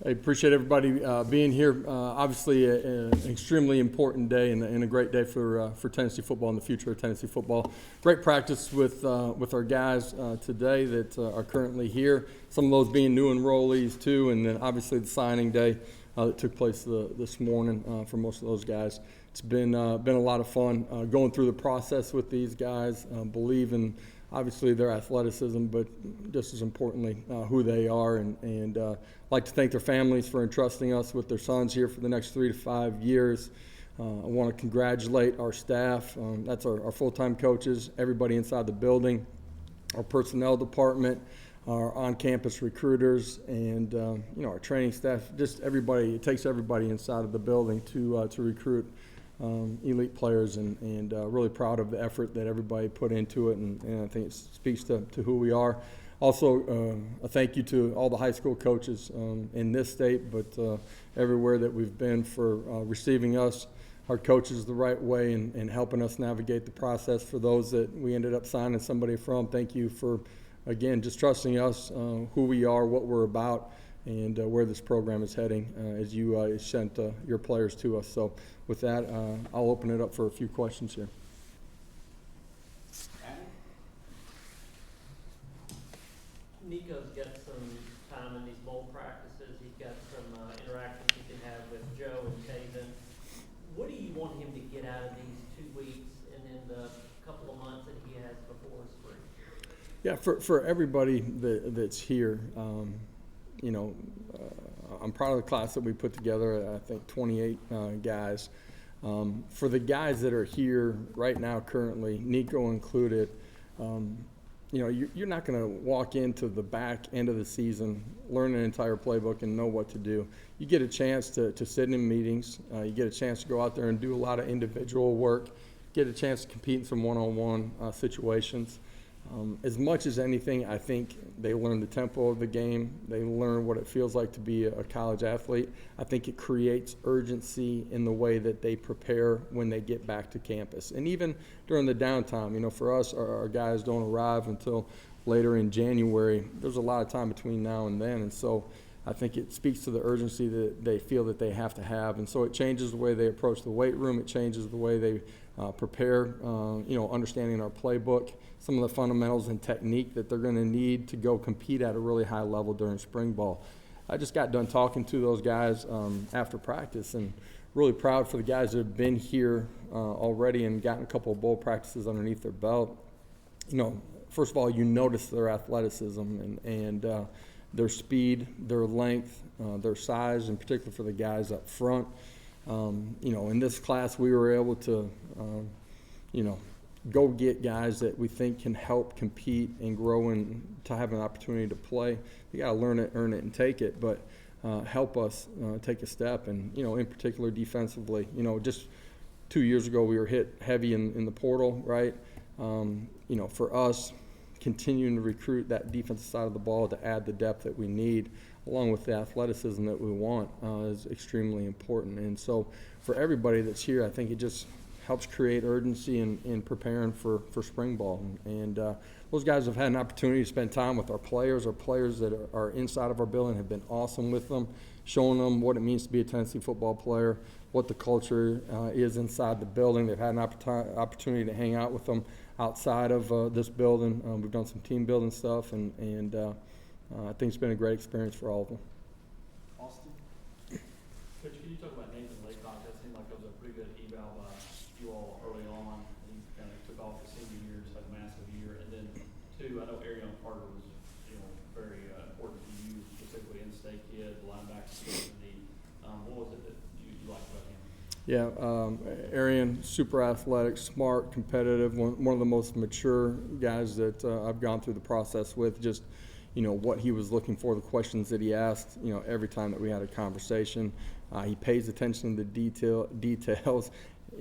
I appreciate everybody being here. Obviously, an extremely important day and a great day for Tennessee football and the future of Tennessee football. Great practice with our guys today that are currently here. Some of those being new enrollees too, and then obviously the signing day that took place this morning for most of those guys. It's been a lot of fun going through the process with these guys. Believe in obviously their athleticism, but just as importantly, who they are. And like to thank their families for entrusting us with their sons here for the next 3 to 5 years. I want to congratulate our staff. That's our full-time coaches, everybody inside the building, our personnel department, our on-campus recruiters, and our training staff. Just everybody. It takes everybody inside of the building to recruit elite players, and really proud of the effort that everybody put into it, and I think it speaks to who we are. Also, a thank you to all the high school coaches in this state, but everywhere that we've been for receiving us, our coaches, the right way and helping us navigate the process. For those that we ended up signing somebody from, thank you for, again, just trusting us, who we are, what we're about, and where this program is heading as you sent your players to us. So with that, I'll open it up for a few questions here. Nico's got some time in these bowl practices. He's got some interactions he can have with Joe and Taven. What do you want him to get out of these 2 weeks and then the couple of months that he has before spring? Yeah, for everybody that's here, I'm proud of the class that we put together. I think 28 guys. For the guys that are here right now currently, Nico included, you're not going to walk into the back end of the season, learn an entire playbook, and know what to do. You get a chance to sit in meetings. You get a chance to go out there and do a lot of individual work, get a chance to compete in some one-on-one situations. As much as anything, I think they learn the tempo of the game. They learn what it feels like to be a college athlete. I think it creates urgency in the way that they prepare when they get back to campus. And even during the downtime, for us, our guys don't arrive until later in January. There's a lot of time between now and then. And so I think it speaks to the urgency that they feel that they have to have. And so it changes the way they approach the weight room. It changes the way they prepare, understanding our playbook, some of the fundamentals and technique that they're going to need to go compete at a really high level during spring ball. I just got done talking to those guys after practice, and really proud for the guys that have been here already and gotten a couple of bowl practices underneath their belt. First of all, you notice their athleticism and their speed, their length, their size, in particular for the guys up front. In this class, we were able to, go get guys that we think can help compete and grow and to have an opportunity to play. You got to learn it, earn it, and take it, but help us take a step. And, in particular defensively, just 2 years ago we were hit heavy in the portal, right? For us, continuing to recruit that defensive side of the ball to add the depth that we need, along with the athleticism that we want, is extremely important. And so for everybody that's here, I think it just helps create urgency in preparing for spring ball. And those guys have had an opportunity to spend time with our players. Our players that are inside of our building have been awesome with them, showing them what it means to be a Tennessee football player, what the culture is inside the building. They've had an opportunity to hang out with them outside of this building. We've done some team building stuff, and I think it's been a great experience for all of them. Austin? Coach, can you talk about Nathan Laycock? That seemed like it was a pretty good eval by you all early on. He kind of took off his senior year, just had a massive year. And then, two, I know Arian Carter was very important to you, specifically in-state kid, linebacker position. What was it that you liked about him? Yeah, Arian, super athletic, smart, competitive, one of the most mature guys that I've gone through the process with. Just what he was looking for, the questions that he asked, every time that we had a conversation. He pays attention to the details.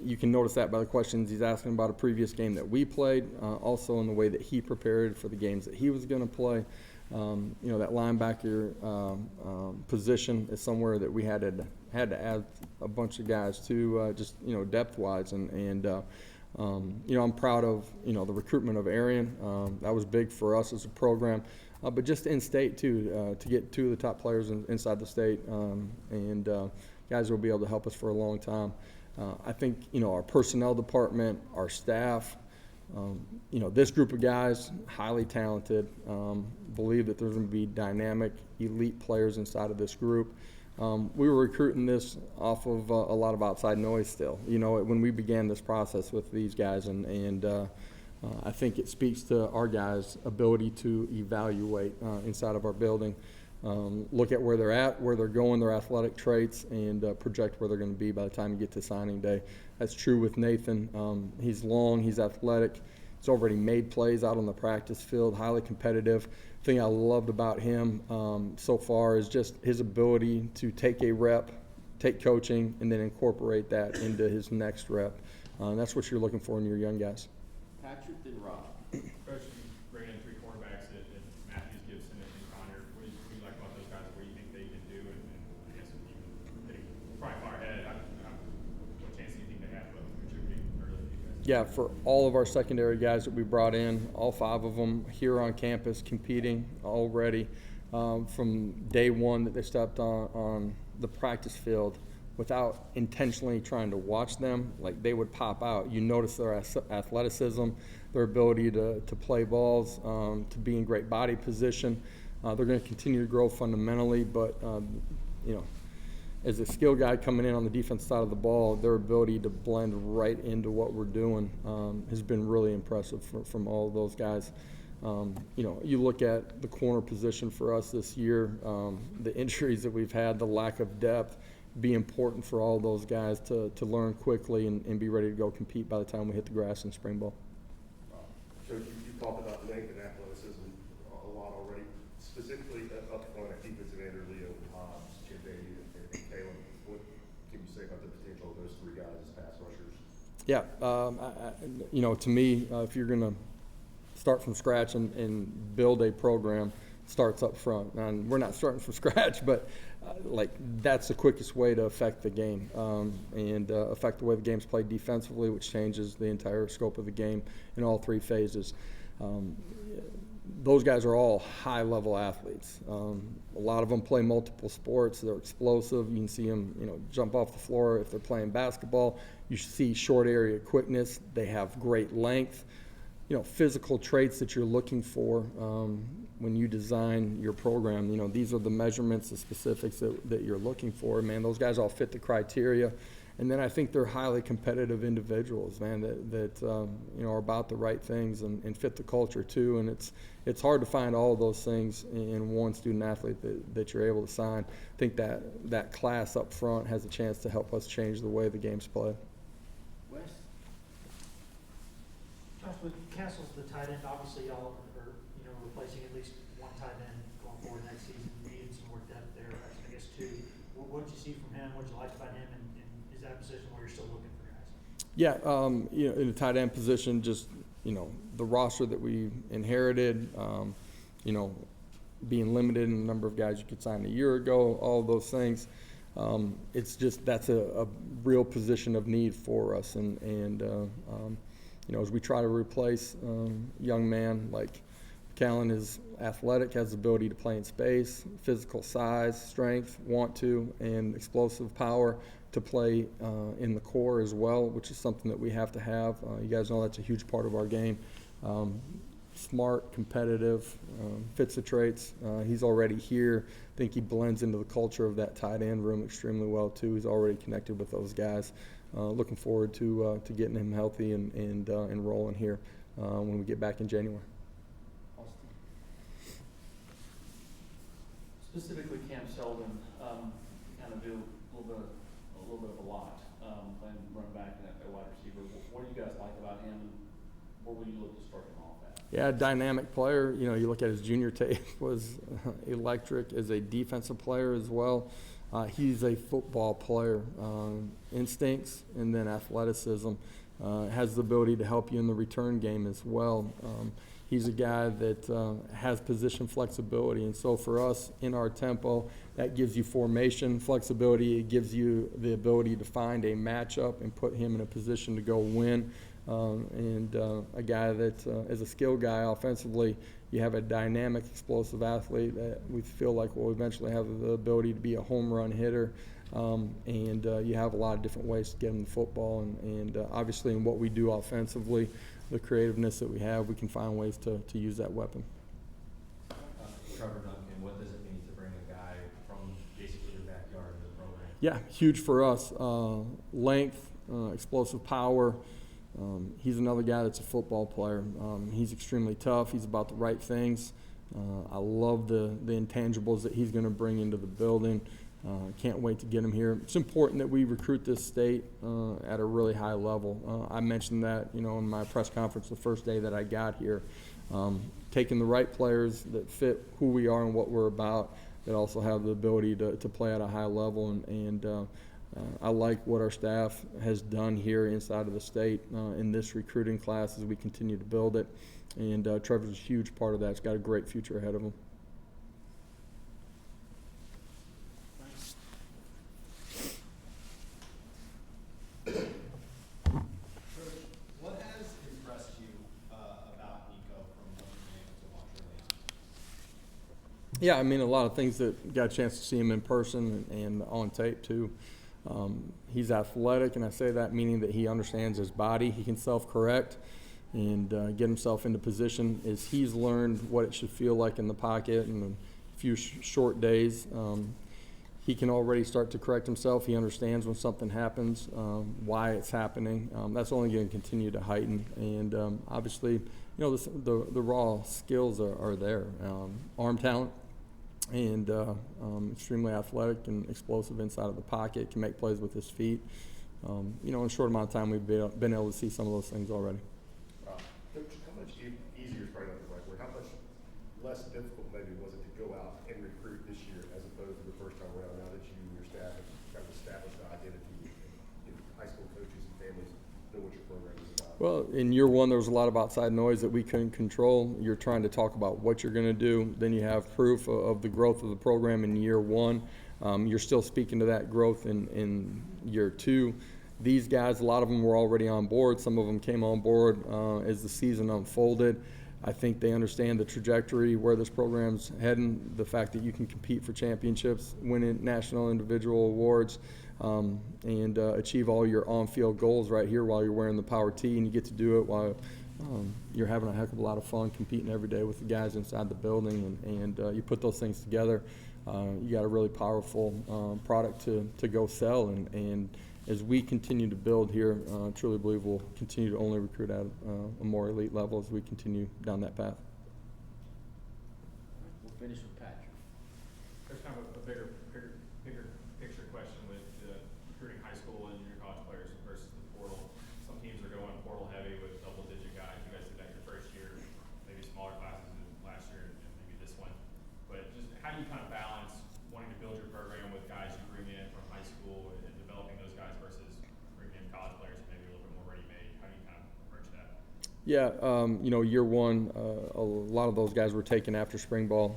You can notice that by the questions he's asking about a previous game that we played, also in the way that he prepared for the games that he was going to play. That linebacker position is somewhere that we had to add a bunch of guys to, just depth-wise, and I'm proud of the recruitment of Arian. That was big for us as a program. but just in state too, to get two of the top players inside the state, and guys will be able to help us for a long time. I think, our personnel department, our staff, this group of guys, highly talented, believe that there's going to be dynamic, elite players inside of this group. We were recruiting this off of a lot of outside noise still, when we began this process with these guys, and I think it speaks to our guys' ability to evaluate inside of our building, look at where they're at, where they're going, their athletic traits, and project where they're going to be by the time you get to signing day. That's true with Nathan. He's long, he's athletic, he's already made plays out on the practice field, highly competitive. The thing I loved about him so far is just his ability to take a rep, take coaching, and then incorporate that into his next rep. That's what you're looking for in your young guys. Patrick, then Rob. Coach, you bring in three cornerbacks and Matthews, Gibson, and Connor. What do you like about those guys? What do you think they can do? And I guess if you getting probably far ahead, what chance do you think they have of contributing early to you guys? Yeah, for all of our secondary guys that we brought in, all 5 of them here on campus competing already from day one that they stepped on the practice field. Without intentionally trying to watch them, like they would pop out. You notice their athleticism, their ability to play balls, to be in great body position. They're going to continue to grow fundamentally, but as a skill guy coming in on the defense side of the ball, their ability to blend right into what we're doing has been really impressive from all of those guys. You look at the corner position for us this year, the injuries that we've had, the lack of depth, be important for all those guys to learn quickly and be ready to go compete by the time we hit the grass in spring ball. Coach, you talked about length and athleticism a lot already. Specifically up front at defensive end, Leo Hobbs, Jim Beatty, and Caleb. What can you say about the potential of those 3 guys as pass rushers? Yeah, to me, if you're going to start from scratch and build a program, it starts up front. And we're not starting from scratch, but that's the quickest way to affect the game and affect the way the game's played defensively, which changes the entire scope of the game in all 3 phases. Those guys are all high-level athletes. A lot of them play multiple sports. They're explosive. You can see them, jump off the floor if they're playing basketball. You see short area quickness. They have great length. Physical traits that you're looking for when you design your program. These are the measurements, the specifics that you're looking for. Man, those guys all fit the criteria. And then I think they're highly competitive individuals, man, that are about the right things and fit the culture too. And it's hard to find all of those things in one student athlete that you're able to sign. I think that class up front has a chance to help us change the way the game's played. Wes? Josh, with Castle's the tight end, obviously y'all are replacing at least one tight end going forward next season. You needed some more depth there, I guess 2. What did you see from him? What did you like about him? And is that a position where you're still looking for guys? Yeah, in the tight end position, just the roster that we inherited, being limited in the number of guys you could sign a year ago, all of those things. It's just that's a real position of need for us, and as we try to replace young man like Callan is athletic, has the ability to play in space, physical size, strength, want to, and explosive power to play in the core as well, which is something that we have to have. You guys know that's a huge part of our game. Smart, competitive, fits the traits. He's already here. I think he blends into the culture of that tight end room extremely well too. He's already connected with those guys. Looking forward to getting him healthy and enrolling here when we get back in January. Specifically, Cam Sheldon, kind of do a little bit of a lot, playing running back and a wide receiver. What do you guys like about him, and what would you look to start him off at? Yeah, dynamic player. You look at his junior tape was electric as a defensive player as well. He's a football player, instincts and then athleticism. Has the ability to help you in the return game as well. He's a guy that has position flexibility, and so for us in our tempo, that gives you formation flexibility. It gives you the ability to find a matchup and put him in a position to go win. And a guy that is a skill guy offensively, you have a dynamic, explosive athlete that we feel like will eventually have the ability to be a home run hitter. And you have a lot of different ways to get him the football. And obviously in what we do offensively, the creativeness that we have, we can find ways to use that weapon. Trevor Duncan, what does it mean to bring a guy from basically your backyard into the program? Yeah, huge for us. Length, explosive power. He's another guy that's a football player. He's extremely tough. He's about the right things. I love the intangibles that he's going to bring into the building. Can't wait to get him here. It's important that we recruit this state at a really high level. I mentioned that, in my press conference the first day that I got here. Taking the right players that fit who we are and what we're about, that also have the ability to play at a high level. And I like what our staff has done here inside of the state in this recruiting class as we continue to build it. And Trevor's a huge part of that. He's got a great future ahead of him. What has impressed you about Nico from what you've been able to watch early on? Yeah, I mean, a lot of things that got a chance to see him in person and on tape too. He's athletic, and I say that meaning that he understands his body. He can self-correct and get himself into position as he's learned what it should feel like in the pocket in a few short days. He can already start to correct himself. He understands when something happens, why it's happening. That's only going to continue to heighten. And obviously, the raw skills are there. Arm talent, and extremely athletic and explosive inside of the pocket, can make plays with his feet. In a short amount of time, we've been able to see some of those things already. Coach, how much easier is probably not the right word, how much less difficult maybe was it to go out and recruit this year as opposed to the first time around, now that you and your staff have kind of established the identity and high school coaches and families know what your program is about? Well, in year one, there was a lot of outside noise that we couldn't control. You're trying to talk about what you're going to do. Then you have proof of the growth of the program in year one. You're still speaking to that growth in year two. These guys, a lot of them were already on board. Some of them came on board as the season unfolded. I think they understand the trajectory, where this program's heading, the fact that you can compete for championships, win national individual awards, and achieve all your on-field goals right here while you're wearing the power tee, and you get to do it while you're having a heck of a lot of fun competing every day with the guys inside the building, and you put those things together, you got a really powerful product to go sell, and as we continue to build here, I truly believe we'll continue to only recruit at a more elite level as we continue down that path. We'll finish with Patrick. There's kind of a bigger picture question with recruiting high school and junior college players versus the portal. Some teams are going portal heavy with double-digit guys. You guys did that your first year, maybe smaller classes than last year and maybe this one. But just how do you kind of balance wanting to build your program with guys you bring in from high school and developing those guys versus bringing in college players who maybe a little bit more ready-made? How do you kind of approach that? Yeah, year one, a lot of those guys were taken after spring ball,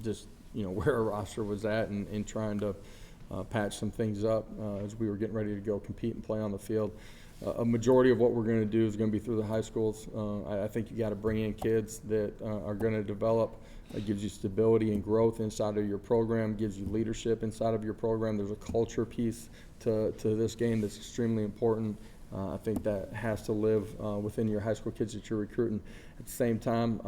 just where our roster was at, and trying to patch some things up as we were getting ready to go compete and play on the field. A majority of what we're going to do is going to be through the high schools. I think you got to bring in kids that are going to develop. It gives you stability and growth inside of your program, gives you leadership inside of your program. There's a culture piece to this game that's extremely important. I think that has to live within your high school kids that you're recruiting. At the same time,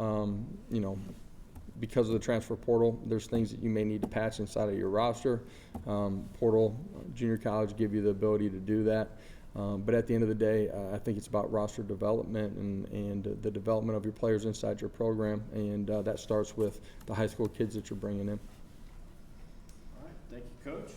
because of the transfer portal, there's things that you may need to patch inside of your roster. Portal, junior college give you the ability to do that. But at the end of the day, I think it's about roster development and the development of your players inside your program, and that starts with the high school kids that you're bringing in. All right, thank you, Coach.